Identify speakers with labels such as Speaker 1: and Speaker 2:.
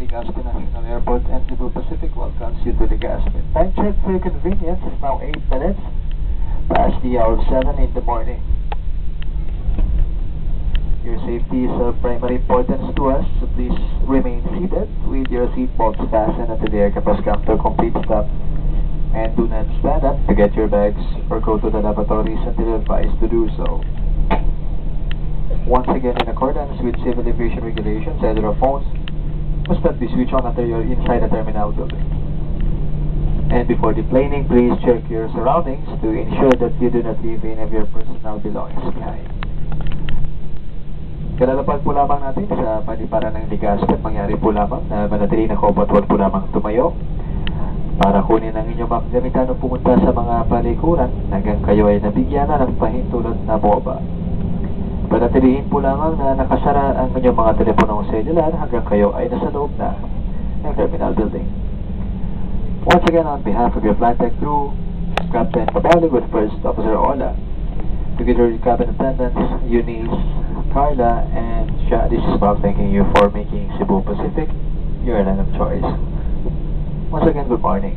Speaker 1: Legazpi National Airport and Cebu Pacific welcomes you to Legazpi. Time check for your convenience is now 8 minutes past the hour of 7 in the morning. Your safety is of primary importance to us, so please remain seated with your seatbelts fastened until the aircraft has come to a complete stop. And do not stand up to get your bags or go to the lavatories until advised to do so. Once again, in accordance with civil aviation regulations, cellular phones must not be switched on until you're inside the terminal building. And before deplaning, please check your surroundings to ensure that you do not leave any of your personal belongings behind. Kalalapag po lamang natin sa paliparan ng Legazpi at mangyari po lamang na manatili na kaupo at huwag po lamang tumayo para kunin ang inyong mga gamitan o pumunta sa mga palikuran hanggang kayo ay nabigyan na ng pahintulot na bomba. Panatilihin po lamang na nakasara ang inyong mga teleponong cellular hanggang kayo ay nasa loob na ng terminal building. Once again, on behalf of your flight deck crew, Captain Pabali with First Officer Ola, together with cabin attendants Eunice, Carla, and Sha, this is Bob thanking you for making Cebu Pacific your airline of choice. Once again, good morning.